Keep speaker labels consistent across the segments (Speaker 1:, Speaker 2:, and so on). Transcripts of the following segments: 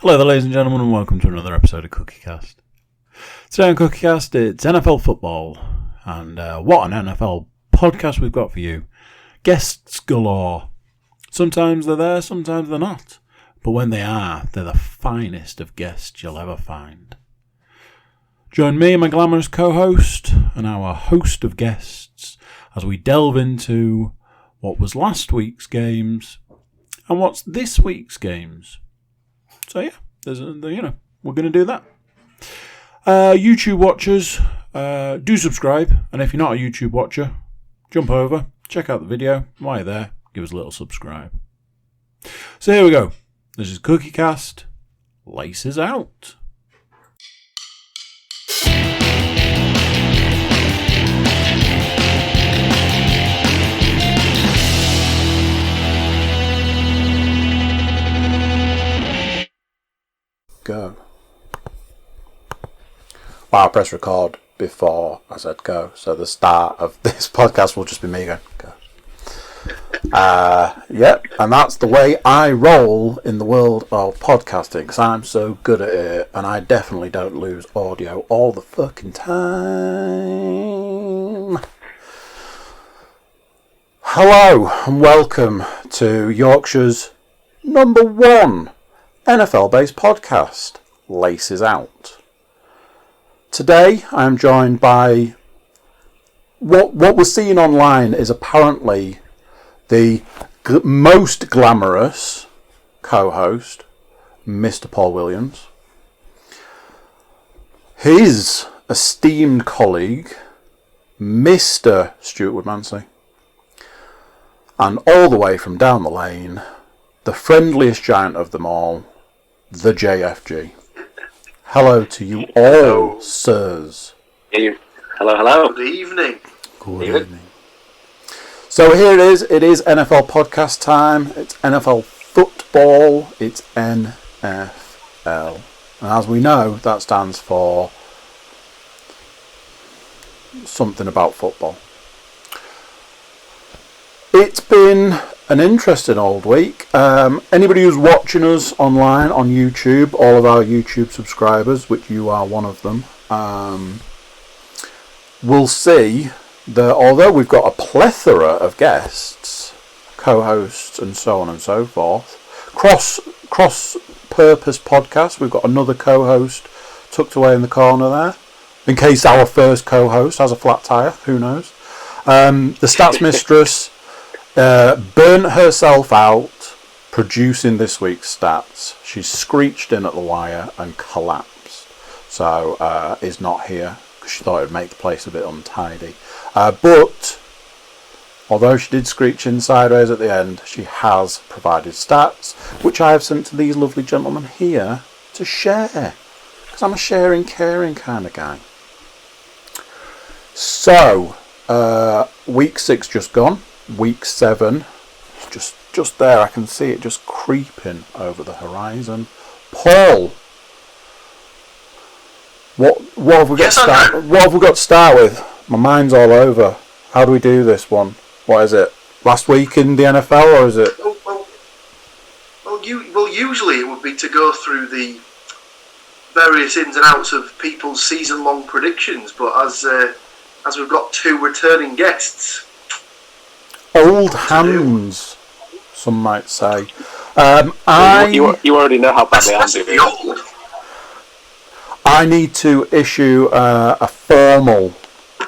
Speaker 1: Hello there, ladies and gentlemen, and welcome to another episode of CookieCast. Today on CookieCast, it's NFL football, and what an NFL podcast we've got for you. Guests galore. Sometimes they're there, sometimes they're not. But when they are, they're the finest of guests you'll ever find. Join me and my glamorous co-host and our host of guests as we delve into what was last week's games and what's this week's games. So yeah, we're going to do that. YouTube watchers, do subscribe, and if you're not a YouTube watcher, jump over, check out the video. While you're there, give us a little subscribe. So here we go. This is CookieCast. Laces out. Go. Wow, I pressed record before I said go, so the start of this podcast will just be me going, go. Yep, and that's the way I roll in the world of podcasting, because I'm so good at it, and I definitely don't lose audio all the fucking time. Hello, and welcome to Yorkshire's number one NFL-based podcast, Laces Out. Today I am joined by what we're seeing online is apparently the most glamorous co-host, Mr. Paul Williams, his esteemed colleague, Mr. Stuart Woodmansey, and all the way from down the lane, the friendliest giant of them all, the JFG. Hello to you all, hello. Sirs.
Speaker 2: Hello, hello.
Speaker 3: Good evening.
Speaker 1: Good evening. So here it is. It is NFL podcast time. It's NFL football. It's NFL. And as we know, that stands for something about football. It's been an interesting old week. Anybody who's watching us online on YouTube, all of our YouTube subscribers, which you are one of them, will see that although we've got a plethora of guests, co-hosts and so on and so forth, cross-purpose podcast, we've got another co-host tucked away in the corner there, in case our first co-host has a flat tire, who knows. The Stats Mistress burnt herself out producing this week's stats. She screeched in at the wire and collapsed. So is not here because she thought it would make the place a bit untidy. But although she did screech in sideways at the end, she has provided stats, which I have sent to these lovely gentlemen here to share. Because I'm a sharing, caring kind of guy. So, week 6 just gone. Week 7, just there, I can see it just creeping over the horizon. Paul, what have we got to start with? My mind's all over. How do we do this one? What is it? Last week in the NFL, or is it?
Speaker 3: Well, usually it would be to go through the various ins and outs of people's season-long predictions, but as we've got 2 returning guests.
Speaker 1: Old hands, some might say.
Speaker 2: You already know how badly I'm doing.
Speaker 1: I need to issue a formal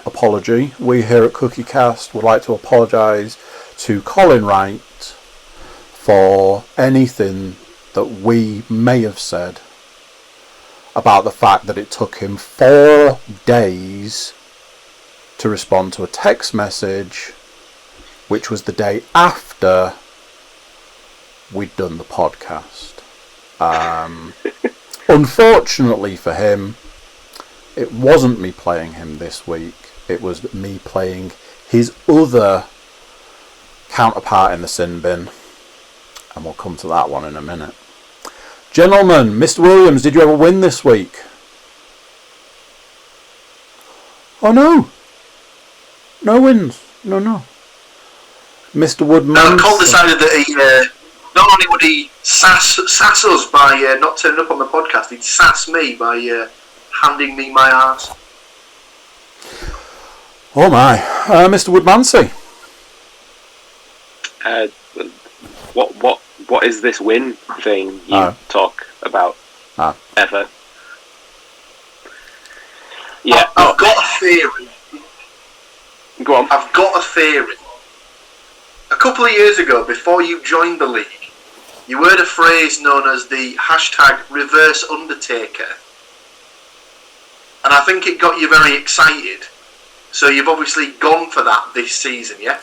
Speaker 1: apology. We here at CookieCast would like to apologise to Colin Wright for anything that we may have said about the fact that it took him 4 days to respond to a text message, which was the day after we'd done the podcast. Unfortunately for him, it wasn't me playing him this week. It was me playing his other counterpart in the sin bin. And we'll come to that one in a minute. Gentlemen, Mr. Williams, did you ever win this week? Oh no. No wins. No. Mr. Woodmansey.
Speaker 3: Cole decided that not only would he sass us by not turning up on the podcast, he'd sass me by handing me my arse.
Speaker 1: Oh my, Mr. Woodmansey.
Speaker 2: What is this win thing you talk about ever? Yeah,
Speaker 3: I've got a theory.
Speaker 2: Go on.
Speaker 3: I've got a theory. A couple of years ago, before you joined the league, you heard a phrase known as the hashtag reverse Undertaker. And I think it got you very excited. So you've obviously gone for that this season, yeah?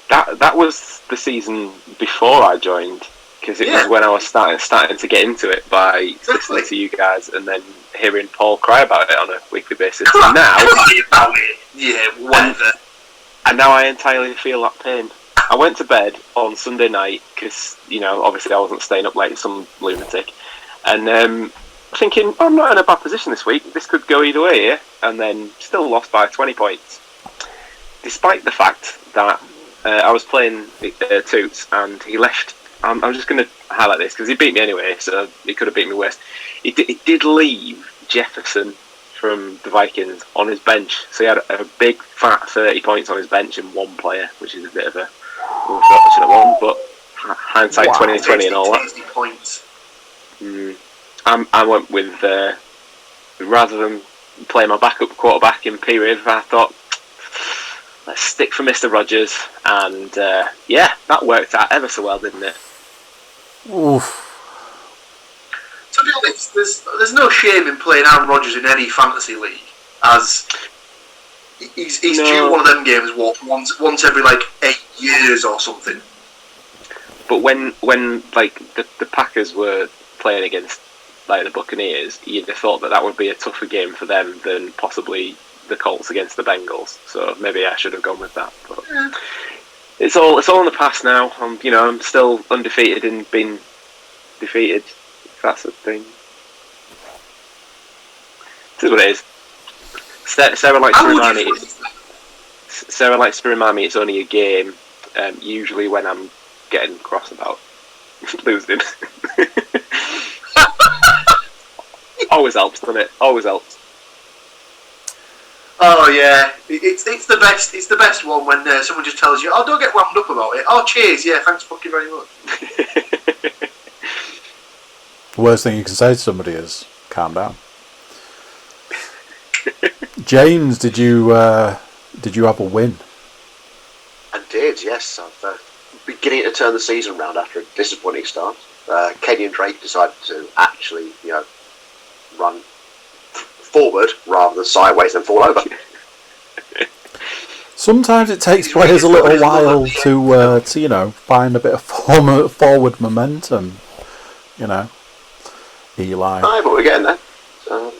Speaker 2: That was the season before I joined, because it was when I was starting to get into it by listening to you guys and then hearing Paul cry about it on a weekly basis.
Speaker 3: Cry about it. Yeah, whatever.
Speaker 2: And now I entirely feel that pain. I went to bed on Sunday night because, obviously I wasn't staying up like some lunatic, and thinking, I'm not in a bad position this week. This could go either way here, and then still lost by 20 points, despite the fact that I was playing Toots and he left. I'm just going to highlight this because he beat me anyway, so he could have beat me worse. He did leave Jefferson from the Vikings on his bench, so he had a big fat 30 points on his bench in one player, which is a bit of a unfortunate one, but hindsight 2020 and all that.
Speaker 3: Points.
Speaker 2: I went with rather than play my backup quarterback in P. Riv, I thought let's stick for Mr. Rogers, and that worked out ever so well, didn't it?
Speaker 1: Oof.
Speaker 3: To be honest, there's no shame in playing Aaron Rodgers in any fantasy league, as he's due one of them games once every 8 years or something.
Speaker 2: But when the Packers were playing against the Buccaneers, you'd have thought that would be a tougher game for them than possibly the Colts against the Bengals. So maybe I should have gone with that. But it's all in the past now. I'm still undefeated in being defeated. If that's a thing. This is what it is. Sarah likes to remind me it's only a game. Usually when I'm getting cross about losing. Always helps, doesn't it? Always helps.
Speaker 3: Oh yeah, it's the best. It's the best one when someone just tells you, "Oh, don't get wound up about it." Oh, cheers, yeah, thanks fucking very much.
Speaker 1: The worst thing you can say to somebody is, "Calm down." James, did you have a win?
Speaker 4: I did, yes. I'm beginning to turn the season round after a disappointing start. Kenyon Drake decided to actually, run forward rather than sideways and fall over.
Speaker 1: Sometimes it takes players a little while to find a bit of forward momentum. Eli.
Speaker 4: Aye, but we're getting there.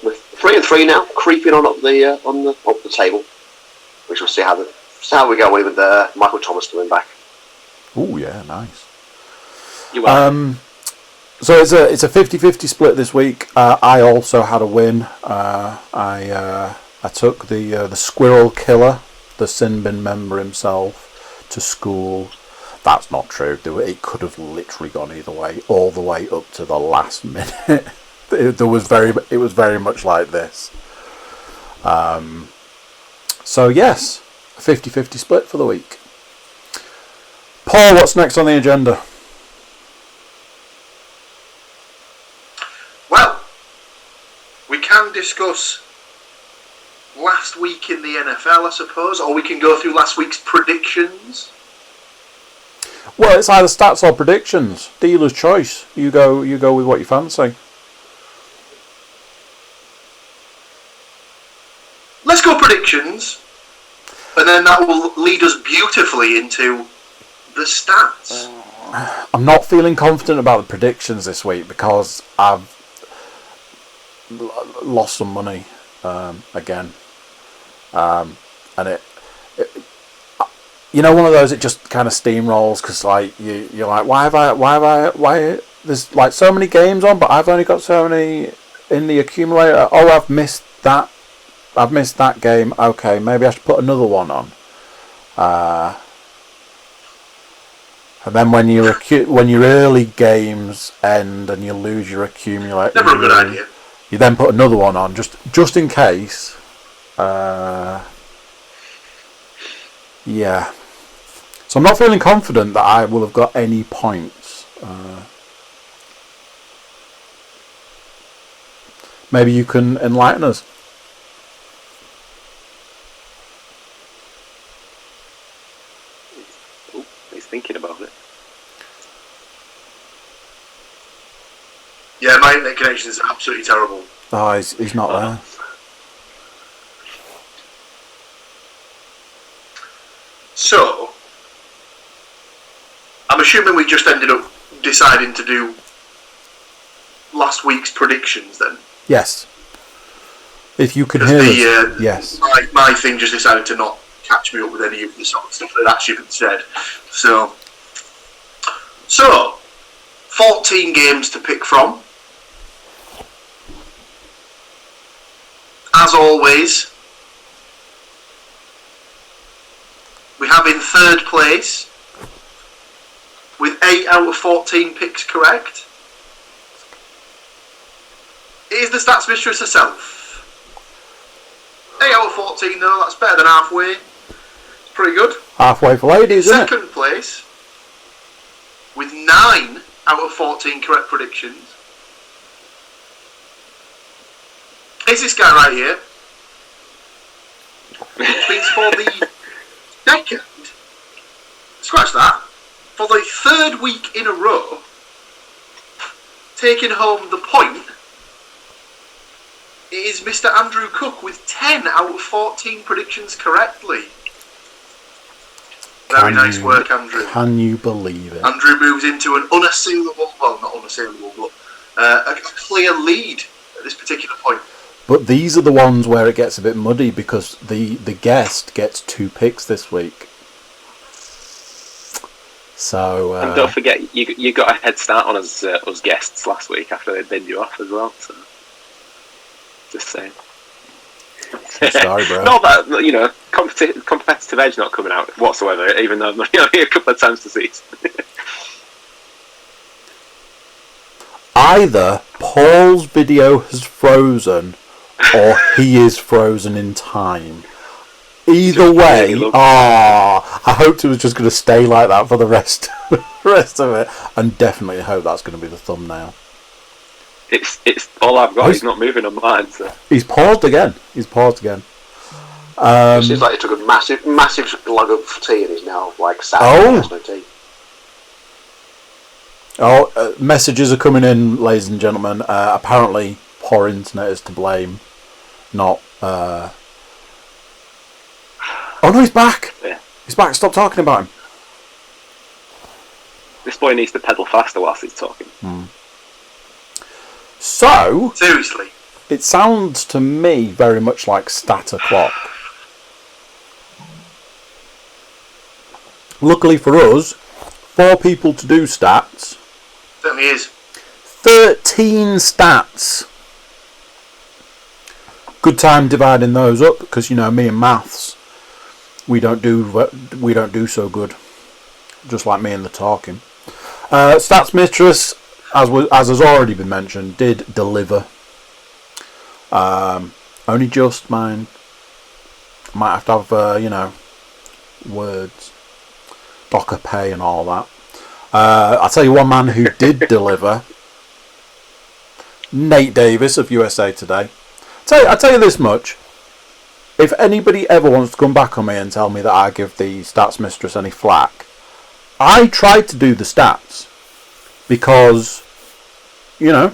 Speaker 4: We're 3-3 now, creeping on up the table. We shall see how we go with Michael Thomas coming back.
Speaker 1: Oh yeah, nice.
Speaker 2: You are.
Speaker 1: So it's a 50-50 split this week. I also had a win. I took the squirrel killer, the sin bin member himself, to school. That's not true. It could have literally gone either way, all the way up to the last minute. It was very much like this. So yes, a 50-50 split for the week. Paul, what's next on the agenda?
Speaker 3: Well, we can discuss last week in the NFL, I suppose, or we can go through last week's predictions.
Speaker 1: Well, it's either stats or predictions. Dealer's choice. You go with what you fancy.
Speaker 3: Let's go predictions, and then that will lead us beautifully into the stats.
Speaker 1: I'm not feeling confident about the predictions this week because I've lost some money again, and it one of those, it just kind of steamrolls because you're like, why there's so many games on, but I've only got so many in the accumulator. Oh, I've missed that game. Okay, maybe I should put another one on. And then when your early games end and you lose your accumulator,
Speaker 3: Never a good idea.
Speaker 1: You then put another one on just in case. Yeah. So I'm not feeling confident that I will have got any points. Maybe you can enlighten us.
Speaker 2: Oh, he's thinking about it.
Speaker 3: Yeah, my internet connection is absolutely terrible.
Speaker 1: Oh, he's not there.
Speaker 3: So, I'm assuming we just ended up deciding to do last week's predictions then.
Speaker 1: Yes. If you can hear us. Yes.
Speaker 3: My thing just decided to not catch me up with any of the sort of stuff that actually been said. So 14 games to pick from. As always, we have in third place with 8 out of 14 picks correct. It is the Stats Mistress herself. 8 out of 14 though, that's better than halfway. It's pretty good.
Speaker 1: Halfway for ladies, isn't it?
Speaker 3: Second place with 9 out of 14 correct predictions is this guy right here. Which means for the second, scratch that, for the third week in a row, taking home the point, it is Mr. Andrew Cook with 10 out of 14 predictions correctly. Very nice work, Andrew.
Speaker 1: Can you believe it?
Speaker 3: Andrew moves into an unassailable, well, not unassailable, but a clear lead at this particular point.
Speaker 1: But these are the ones where it gets a bit muddy because the guest gets 2 picks this week. So
Speaker 2: and don't forget, you got a head start on us guests last week after they'd binned you off as well. So just saying.
Speaker 1: Sorry, bro.
Speaker 2: Not that competitive edge not coming out whatsoever. Even though I'm here a couple of times this season.
Speaker 1: Either Paul's video has frozen or he is frozen in time. Either way, I hoped it was just going to stay like that for the rest of it, and definitely hope that's going to be the thumbnail.
Speaker 2: It's all I've got. He's not moving on mine. So.
Speaker 1: He's paused again.
Speaker 4: It seems like he took a massive lug of tea and he's now like sat and has no tea.
Speaker 1: Messages are coming in, ladies and gentlemen. Apparently, poor internet is to blame. Not. Oh no, he's back.
Speaker 2: Yeah.
Speaker 1: He's back. Stop talking about him.
Speaker 2: This boy needs to pedal faster whilst he's talking.
Speaker 1: So,
Speaker 3: seriously,
Speaker 1: it sounds to me very much like stat o'clock. Luckily for us, 4 people to do stats.
Speaker 3: Certainly is.
Speaker 1: 13 stats. Good time dividing those up because me and maths, we don't do so good. Just like me and the talking. Stats Mistress, as has already been mentioned, did deliver. Only just mine. Might have to have words, docker pay and all that. I'll tell you one man who did deliver. Nate Davis of USA Today. I'll tell you this much. If anybody ever wants to come back on me and tell me that I give the Stats Mistress any flack, I tried to do the stats because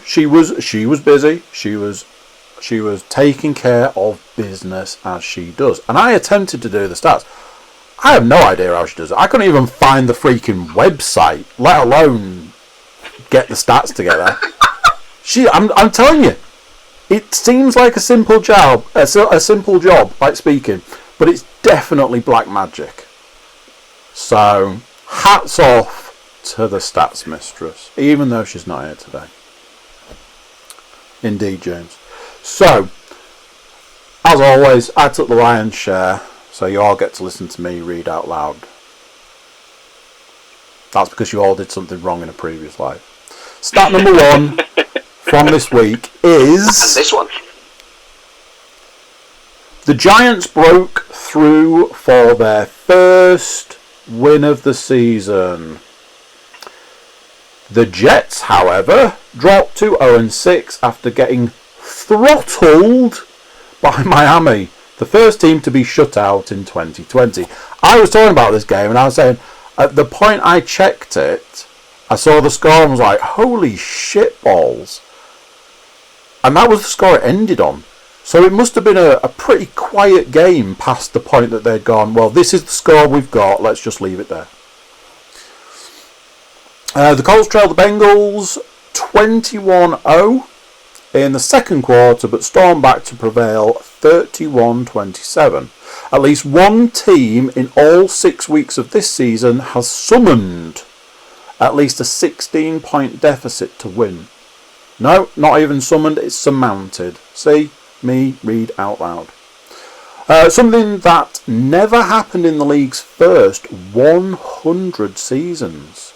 Speaker 1: she was busy. She was taking care of business as she does, and I attempted to do the stats. I have no idea how she does it. I couldn't even find the freaking website, let alone get the stats together. I'm telling you, it seems like a simple job, like speaking, but it's definitely black magic. So, hats off to the Stats Mistress, even though she's not here today. Indeed, James. So, as always, I took the lion's share, so you all get to listen to me read out loud. That's because you all did something wrong in a previous life. Stat number 1 from this week is...
Speaker 4: And this one.
Speaker 1: The Giants broke through for their first win of the season. The Jets, however, dropped to 0-6 after getting throttled by Miami, the first team to be shut out in 2020. I was talking about this game and I was saying, at the point I checked it, I saw the score and was like, holy shit balls. And that was the score it ended on. So it must have been a pretty quiet game past the point that they'd gone, well, this is the score we've got, let's just leave it there. The Colts trailed the Bengals 21-0 in the second quarter, but stormed back to prevail 31-27. At least one team in all 6 weeks of this season has summoned at least a 16-point deficit to win. No, not even summoned, it's surmounted. See? Me read out loud. Something that never happened in the league's first 100 seasons.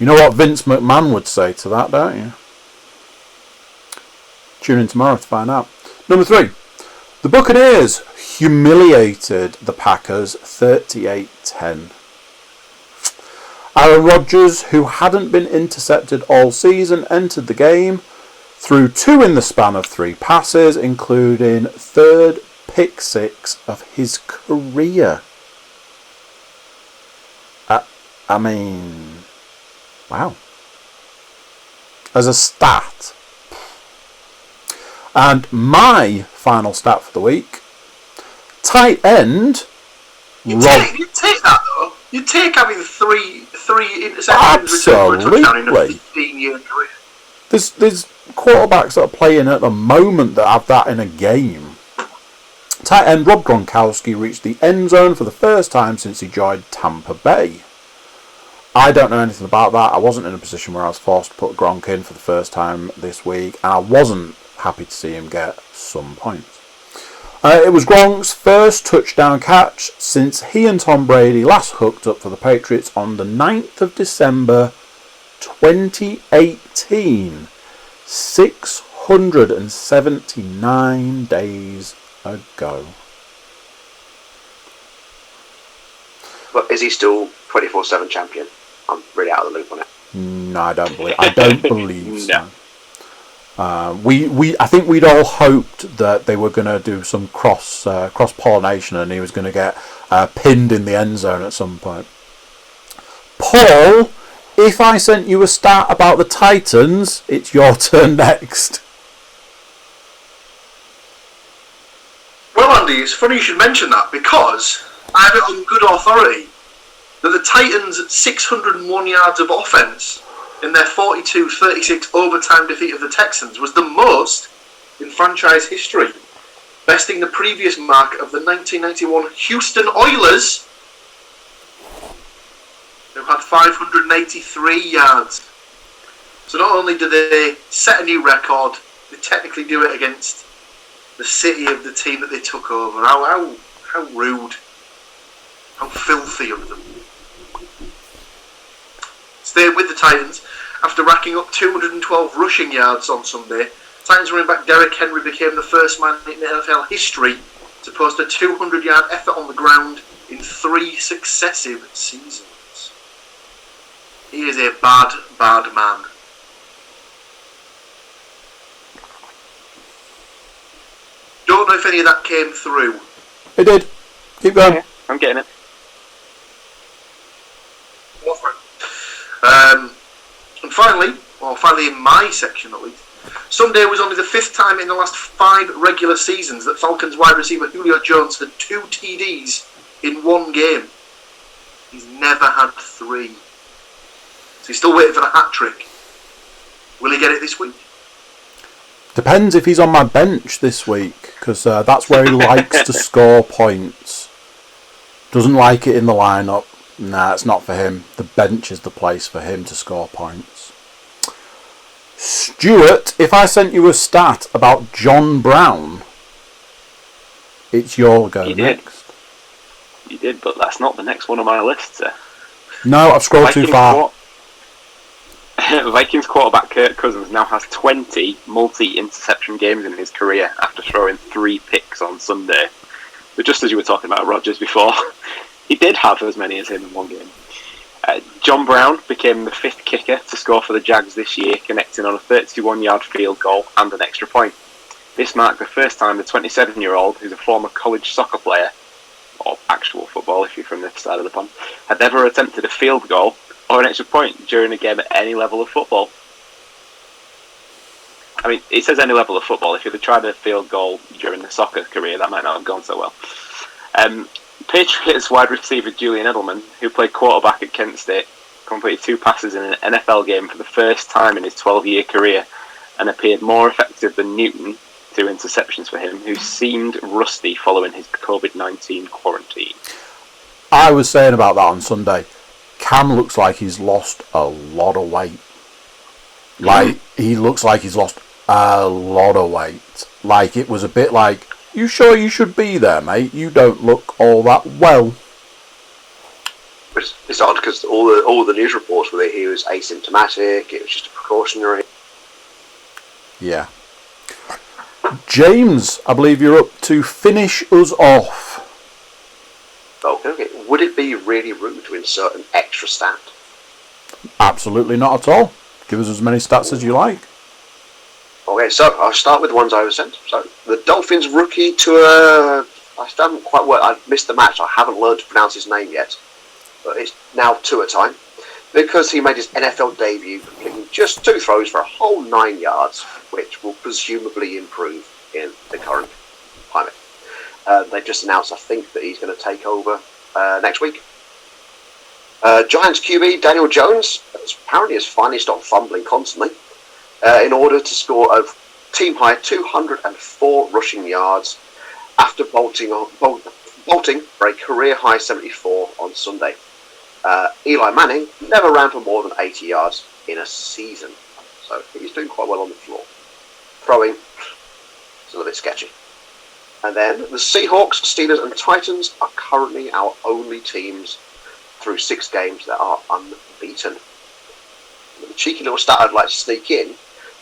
Speaker 1: You know what Vince McMahon would say to that, don't you? Tune in tomorrow to find out. Number 3. The Buccaneers humiliated the Packers 38-10. Aaron Rodgers, who hadn't been intercepted all season, entered the game, threw 2 in the span of 3 passes, including third pick 6 of his career. I mean, wow. As a stat. And my final stat for the week, tight end.
Speaker 3: You'd take that though. You'd take having three interceptions for a touchdown in a 15-year career.
Speaker 1: There's quarterbacks that are playing at the moment that have that in a game. Tight end Rob Gronkowski reached the end zone for the first time since he joined Tampa Bay. I don't know anything about that. I wasn't in a position where I was forced to put Gronk in for the first time this week, and I wasn't happy to see him get some points. It was Gronk's first touchdown catch since he and Tom Brady last hooked up for the Patriots on the 9th of December 2018. 679 days ago.
Speaker 4: But is he still 24/7 champion? I'm really out of the loop on it.
Speaker 1: No, I don't believe so. I think we'd all hoped that they were going to do some cross pollination, and he was going to get pinned in the end zone at some point. Paul, if I sent you a stat about the Titans, it's your turn next.
Speaker 3: Well, Andy, it's funny you should mention that, because I have it on good authority that the Titans' 601 yards of offense in their 42-36 overtime defeat of the Texans was the most in franchise history, besting the previous mark of the 1991 Houston Oilers, who had 583 yards. So not only do they set a new record, they technically do it against the city of the team that they took over. How rude. How filthy of them. Staying with the Titans, after racking up 212 rushing yards on Sunday, Titans running back Derrick Henry became the first man in NFL history to post a 200-yard effort on the ground in 3 successive seasons. He is a bad, bad man. Don't know if any of that came through.
Speaker 1: It did. Keep going.
Speaker 2: Yeah, I'm getting it.
Speaker 3: And finally in my section at least, Sunday was only the 5th time in the last 5 regular seasons that Falcons wide receiver Julio Jones had 2 TDs in one game. He's never had 3. So he's still waiting for the hat trick. Will he get it this week?
Speaker 1: Depends if he's on my bench this week, because that's where he likes to score points. Doesn't like it in the lineup. Nah, it's not for him. The bench is the place for him to score points. Stuart, if I sent you a stat about John Brown, it's your go
Speaker 2: You
Speaker 1: next.
Speaker 2: You did, but that's not the next one on my list, sir.
Speaker 1: No, I've scrolled too far.
Speaker 2: Vikings quarterback Kirk Cousins now has 20 multi-interception games in his career after throwing 3 picks on Sunday. But just as you were talking about Rodgers before, he did have as many as him in one game. John Brown became the 5th kicker to score for the Jags this year, connecting on a 31-yard field goal and an extra point. This marked the first time the 27-year-old, who's a former college soccer player, or actual football if you're from this side of the pond, had ever attempted a field goal or an extra point during a game at any level of football. I mean, it says any level of football. If you'd have tried a field goal during the soccer career, that might not have gone so well. Patriots wide receiver Julian Edelman, who played quarterback at Kent State, completed 2 passes in an NFL game for the first time in his 12-year career and appeared more effective than Newton, 2 interceptions for him, who seemed rusty following his COVID-19 quarantine.
Speaker 1: I was saying about that on Sunday. Cam looks like he's lost a lot of weight. Like, he looks like he's lost a lot of weight. Like, it was a bit like, you sure you should be there, mate? You don't look all that well.
Speaker 4: It's odd because all the news reports were that he was asymptomatic, it was just a precautionary.
Speaker 1: Yeah. James, I believe you're up to finish us off.
Speaker 4: Okay. Would it be really rude to insert an extra stat?
Speaker 1: Absolutely not at all. Give us as many stats as you like.
Speaker 4: Okay, so I'll start with the ones I was sent. So the Dolphins rookie to I haven't quite worked. I've missed the match. I haven't learned to pronounce his name yet, but it's now Tua time because he made his NFL debut, completing just 2 throws for a whole 9 yards, which will presumably improve in the current climate. They've just announced, I think, that he's going to take over next week. Giants QB Daniel Jones apparently has finally stopped fumbling constantly in order to score a team-high 204 rushing yards after bolting for a career-high 74 on Sunday. Eli Manning never ran for more than 80 yards in a season, so he's doing quite well on the floor. Throwing, it's a little bit sketchy. And then the Seahawks, Steelers and Titans are currently our only teams through 6 games that are unbeaten. And the cheeky little stat I'd like to sneak in,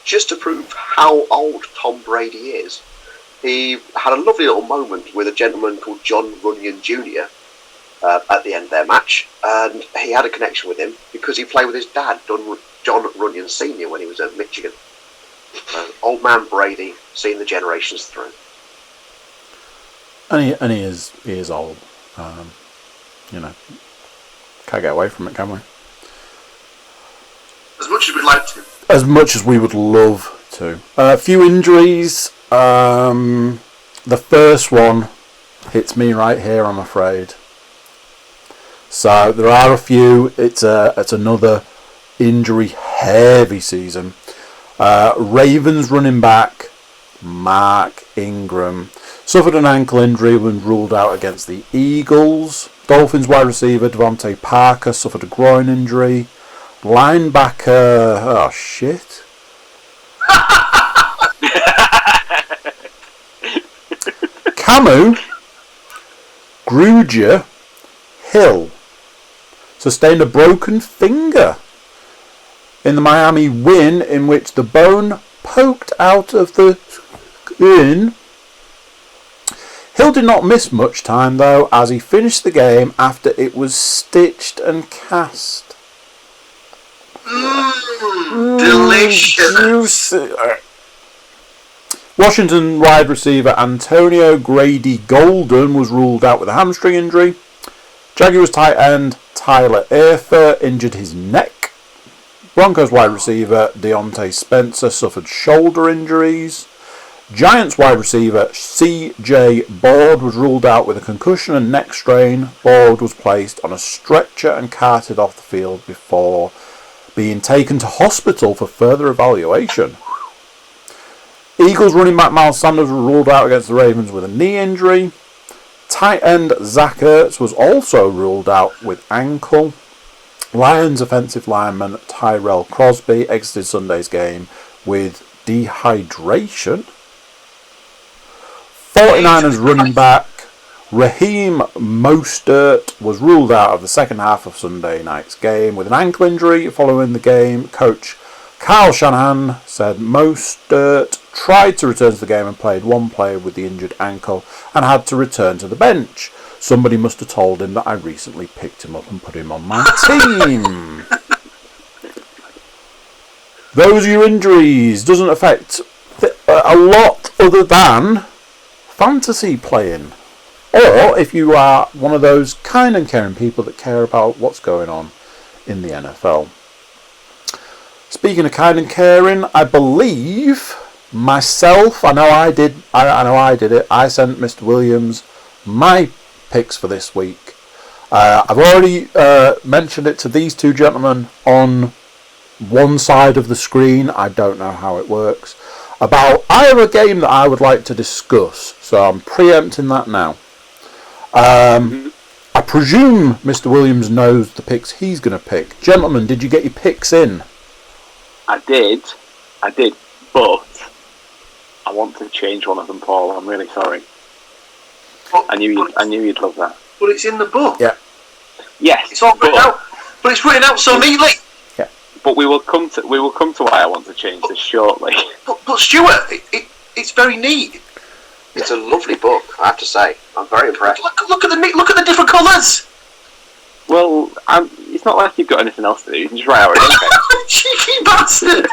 Speaker 4: just to prove how old Tom Brady is. He had a lovely little moment with a gentleman called John Runyon Jr. At the end of their match, and he had a connection with him because he played with his dad, John Runyon Sr., when he was at Michigan. Old man Brady, seeing the generations through.
Speaker 1: And he is old. You know, can't get away from it, can we?
Speaker 3: As much as we'd like to.
Speaker 1: As much as we would love to. A few injuries. The first one hits me right here, I'm afraid. So there are a few. It's another injury-heavy season. Ravens running back Mark Ingram suffered an ankle injury when ruled out against the Eagles. Dolphins wide receiver Devontae Parker suffered a groin injury. Linebacker, oh shit. Camu Grugier Hill sustained a broken finger in the Miami win, in which the bone poked out of the skin. Hill did not miss much time though, as he finished the game after it was stitched and cast.
Speaker 3: Delicious.
Speaker 1: Washington wide receiver Antonio Grady Golden was ruled out with a hamstring injury. Jaguars tight end Tyler Eifert injured his neck. Broncos wide receiver Deontay Spencer suffered shoulder injuries. Giants wide receiver C.J. Board was ruled out with a concussion and neck strain. Board was placed on a stretcher and carted off the field before being taken to hospital for further evaluation. Eagles running back Miles Sanders was ruled out against the Ravens with a knee injury. Tight end Zach Ertz was also ruled out with ankle. Lions offensive lineman Tyrell Crosby exited Sunday's game with dehydration. 49ers running back Raheem Mostert was ruled out of the second half of Sunday night's game with an ankle injury. Following the game, coach Kyle Shanahan said Mostert tried to return to the game and played one play with the injured ankle and had to return to the bench. Somebody must have told him that I recently picked him up and put him on my team. Those are your injuries. Doesn't affect a lot other than fantasy playing. Or if you are one of those kind and caring people that care about what's going on in the NFL. Speaking of kind and caring, I believe myself, I know I did it. I sent Mr. Williams my picks for this week. I've already mentioned it to these two gentlemen on one side of the screen. I don't know how it works. I have a game that I would like to discuss, so I'm preempting that now. I presume Mr. Williams knows the picks he's going to pick. Gentlemen, did you get your picks in?
Speaker 2: I did, but I want to change one of them, Paul. I'm really sorry. I knew you'd love that.
Speaker 3: But it's in the book.
Speaker 1: Yeah.
Speaker 2: Yes,
Speaker 3: it's all written out. But it's written out so neatly.
Speaker 2: Yeah. But we will come to why I want to change this shortly.
Speaker 3: But Stuart, it's very neat.
Speaker 4: It's a lovely book, I have to say. I'm very impressed.
Speaker 3: Look at the different colours.
Speaker 2: Well, it's not like you've got anything else to do. You can just write out anything.
Speaker 3: Cheeky bastard!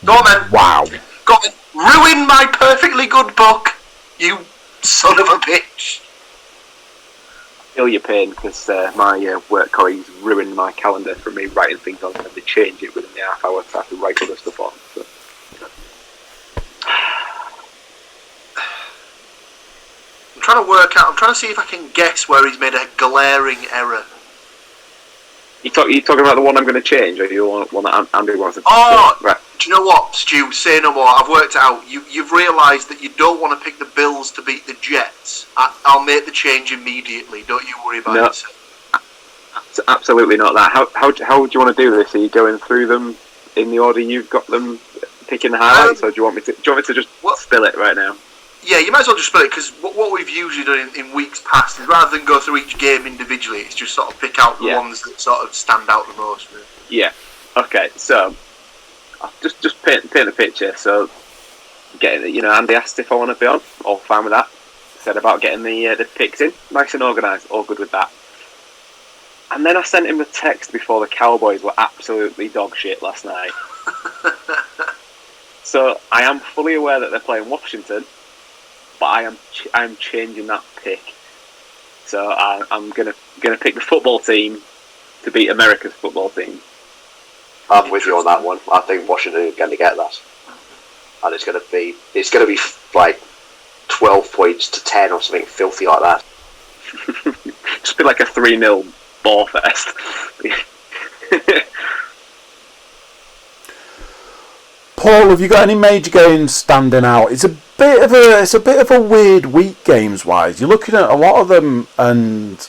Speaker 3: Go on then.
Speaker 1: Wow.
Speaker 3: Go on then. Ruin my perfectly good book, you son of a bitch.
Speaker 2: Feel your pain because my work colleagues ruined my calendar for me writing things on, and they change it within the half hour, so I have to write other stuff on. So.
Speaker 3: I'm trying to see if I can guess where he's made a glaring error.
Speaker 2: You talking about the one I'm going to change, or you want one that Andy wants to?
Speaker 3: Oh,
Speaker 2: right.
Speaker 3: Do you know what, Stu? Say no more. I've worked it out. You've realised that you don't want to pick the Bills to beat the Jets. I'll make the change immediately. Don't you worry about it.
Speaker 2: It's absolutely not that. How do you want to do this? Are you going through them in the order you've got them, picking the highlights, or do you want me to just spill it right now?
Speaker 3: Yeah, you might as well just spill it, because what we've usually done in weeks past is rather than go through each game individually, it's just sort of pick out the ones that sort of stand out the most. Really.
Speaker 2: Yeah. Okay. So I'll just paint a picture. So Andy asked if I want to be on. All fine with that. Said about getting the picks in, nice and organised. All good with that. And then I sent him a text before the Cowboys were absolutely dog shit last night. So I am fully aware that they're playing Washington. But I am changing that pick. So I'm gonna pick the football team to beat America's football team.
Speaker 4: I'm with you on that one. I think Washington are going to get that, and it's going to be like 12 points to 10 or something filthy like that.
Speaker 2: Just be like a 3-0 ball fest.
Speaker 1: Paul, have you got any major games standing out? It's a bit of a weird week games wise. You're looking at a lot of them, and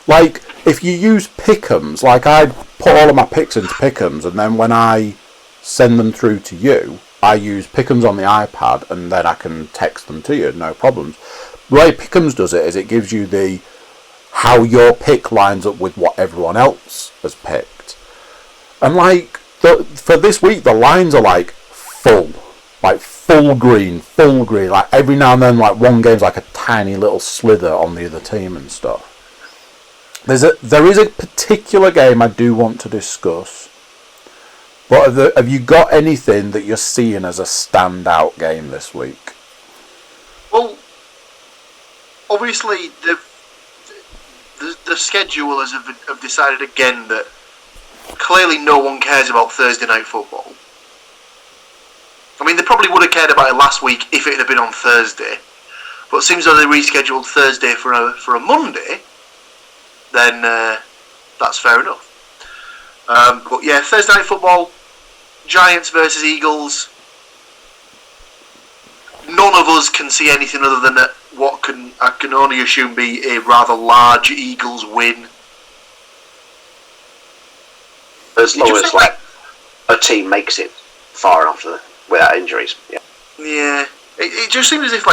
Speaker 1: like if you use pick'ems, like I put all of my picks into pick'ems, and then when I send them through to you, I use pick'ems on the iPad, and then I can text them to you, no problems. The way pick'ems does it is it gives you how your pick lines up with what everyone else has picked, and like for this week the lines are like full green. Like every now and then, like one game's like a tiny little slither on the other team and stuff. There is a particular game I do want to discuss, but have you got anything that you're seeing as a standout game this week?
Speaker 3: Well, obviously the schedulers have decided again that clearly no one cares about Thursday night football. I mean, they probably would have cared about it last week if it had been on Thursday, but it seems though they rescheduled Thursday for a Monday, then that's fair enough. But yeah, Thursday night football, Giants versus Eagles. None of us can see anything other than I can only assume be a rather large Eagles win.
Speaker 4: As long as a team makes it far enough without injuries. Yeah.
Speaker 3: Yeah. It just seems as if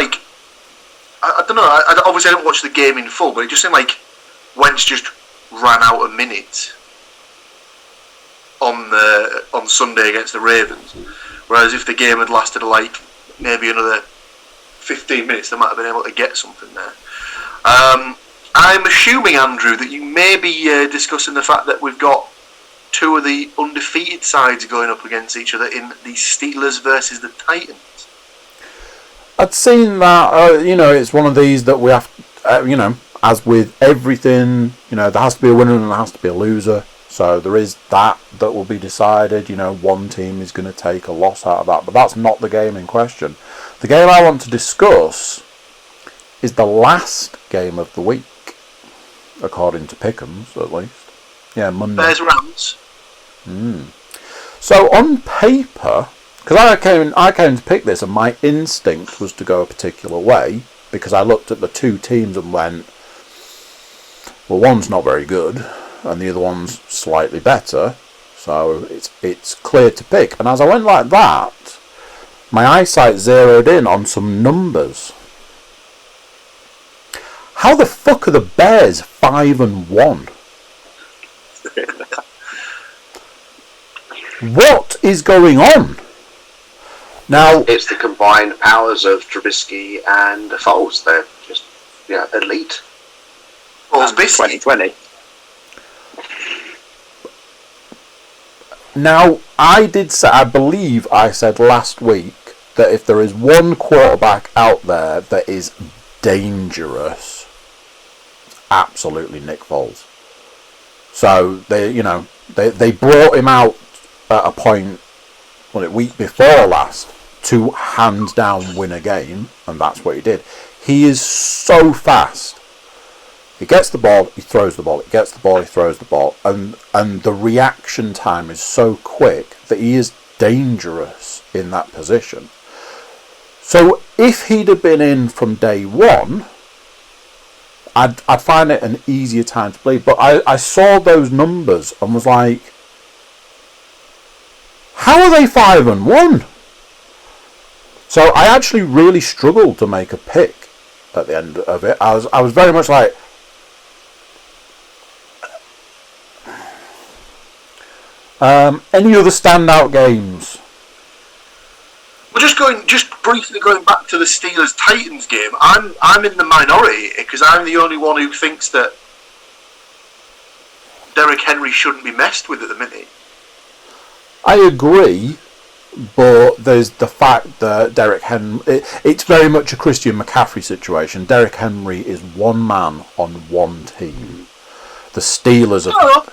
Speaker 3: I don't know. Obviously, I don't watch the game in full, but it just seemed like Wentz just ran out a minute on Sunday against the Ravens. Whereas if the game had lasted like maybe another 15 minutes, they might have been able to get something there. I'm assuming, Andrew, that you may be discussing the fact that we've got two of the undefeated sides going up against each other in the Steelers versus the Titans.
Speaker 1: I'd seen that, it's one of these that we have, as with everything, there has to be a winner and there has to be a loser. So there is that will be decided. One team is going to take a loss out of that. But that's not the game in question. The game I want to discuss is the last game of the week, according to Pickham's, at least. Yeah, Monday.
Speaker 3: Bears Rams.
Speaker 1: So on paper, because I came to pick this, and my instinct was to go a particular way, because I looked at the two teams and went, well, one's not very good, and the other one's slightly better, so it's clear to pick. And as I went like that, my eyesight zeroed in on some numbers. How the fuck are the Bears 5-1? What is going on? Now
Speaker 4: it's the combined powers of Trubisky and Foles. They're just elite.
Speaker 3: Foles biscuit.
Speaker 2: 2020.
Speaker 1: Now, I believe I said last week that if there is one quarterback out there that is dangerous, it's absolutely Nick Foles. So they brought him out at a point, week before last, to hands down win a game, and that's what he did. He is so fast. He gets the ball, he throws the ball. He gets the ball, he throws the ball. And the reaction time is so quick that he is dangerous in that position. So if he'd have been in from day one, I'd find it an easier time to believe. But I saw those numbers and was like, how are they 5-1? So I actually really struggled to make a pick at the end of it. I was very much like, any other standout games?
Speaker 3: Well, just briefly going back to the Steelers-Titans game, I'm in the minority because I'm the only one who thinks that Derrick Henry shouldn't be messed with at the minute.
Speaker 1: I agree, but there's the fact that Derrick Henry... It's very much a Christian McCaffrey situation. Derrick Henry is one man on one team. The Steelers are...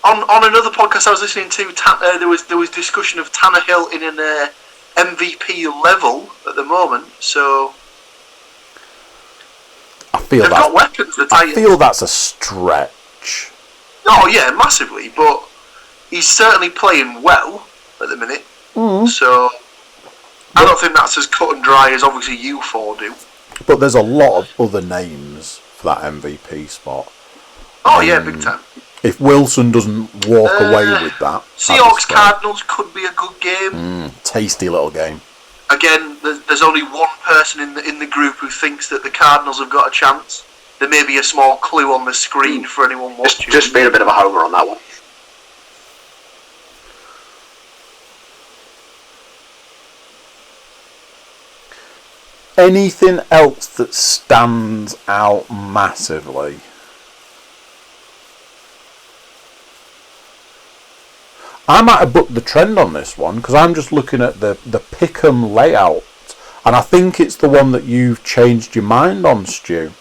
Speaker 3: On another podcast I was listening to, there was discussion of Tannehill in an MVP level at the moment. So they've got weapons. The Titans.
Speaker 1: I feel that's a stretch.
Speaker 3: Oh yeah, massively. But he's certainly playing well at the minute. So I don't think that's as cut and dry as obviously you four do.
Speaker 1: But there's a lot of other names for that MVP spot.
Speaker 3: Oh yeah, big time.
Speaker 1: If Wilson doesn't walk away with that...
Speaker 3: Seahawks Cardinals could be a good game.
Speaker 1: Tasty little game.
Speaker 3: Again, there's only one person in the group who thinks that the Cardinals have got a chance. There may be a small clue on the screen for anyone watching.
Speaker 4: Just being a bit of a homer on that one.
Speaker 1: Anything else that stands out massively? I might have booked the trend on this one because I'm just looking at the Pick'em layout, and I think it's the one that you've changed your mind on, Stu.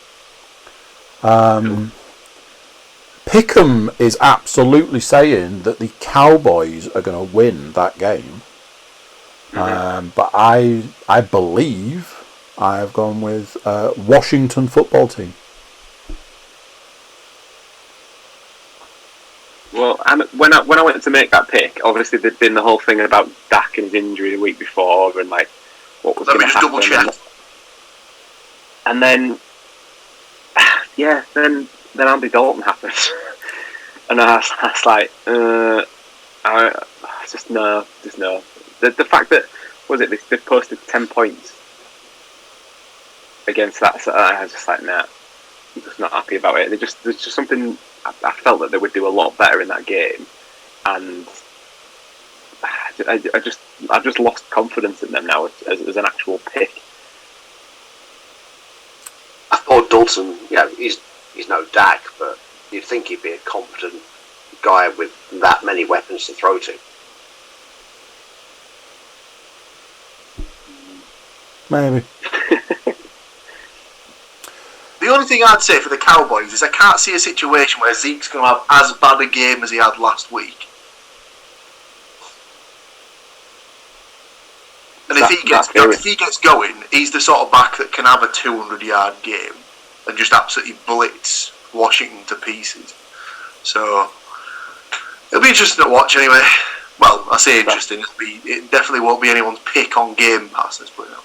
Speaker 1: Pick'em is absolutely saying that the Cowboys are going to win that game, but I believe I have gone with Washington football team.
Speaker 2: Well, when I went to make that pick, obviously there'd been the whole thing about Dak and his injury the week before, and like what was going to happen. Double check. And then, then Andy Dalton happened, and I was like, just no. The fact that they posted 10 points against that. So I was just like, nah, I'm just not happy about it. There's just something I felt that they would do a lot better in that game, and I've just lost confidence in them now as an actual pick.
Speaker 4: I thought Dalton, he's no Dak, but you'd think he'd be a competent guy with that many weapons to throw to.
Speaker 1: Maybe.
Speaker 3: The only thing I'd say for the Cowboys is I can't see a situation where Zeke's going to have as bad a game as he had last week. And if he gets going, he's the sort of back that can have a 200-yard game and just absolutely blitz Washington to pieces. So it'll be interesting to watch anyway. Well, I say interesting. It definitely won't be anyone's pick on Game Pass. Let's put it out.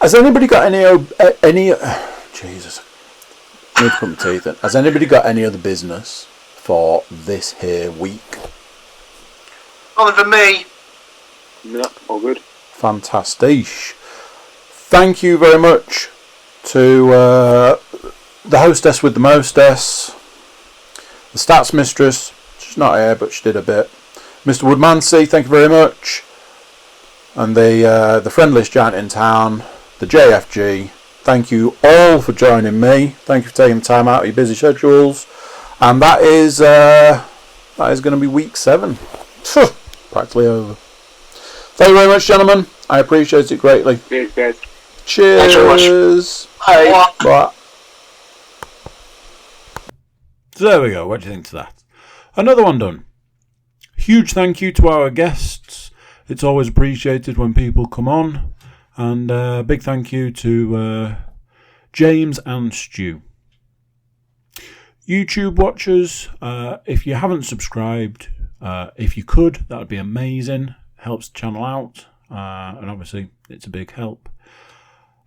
Speaker 1: Has anybody got any? Jesus, I need to put my teeth in. Has anybody got any other business for this here week?
Speaker 3: Nothing for me.
Speaker 2: No, all good.
Speaker 1: Fantastic. Thank you very much to the hostess with the mostess, the stats mistress. She's not here, but she did a bit. Mr. Woodmansey, thank you very much, and the friendliest giant in town, the JFG. Thank you all for joining me. Thank you for taking the time out of your busy schedules, and that is going to be week 7. Practically over. Thank you very much, gentlemen. I appreciate it greatly.
Speaker 2: Cheers, guys.
Speaker 1: Cheers.
Speaker 3: Bye.
Speaker 1: Bye. So there we go. What do you think to that? Another one done. Huge thank you to our guests. It's always appreciated when people come on. And big thank you to James and Stu. YouTube watchers, if you haven't subscribed, if you could, that would be amazing. Helps the channel out, and obviously it's a big help.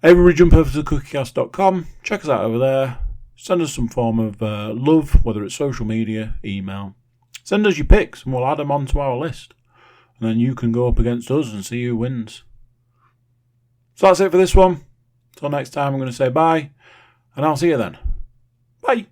Speaker 1: Everybody jump over to cookiecast.com, check us out over there, send us some form of love, whether it's social media, email. Send us your picks and we'll add them onto our list. And then you can go up against us and see who wins. So that's it for this one. Till next time, I'm going to say bye, and I'll see you then. Bye.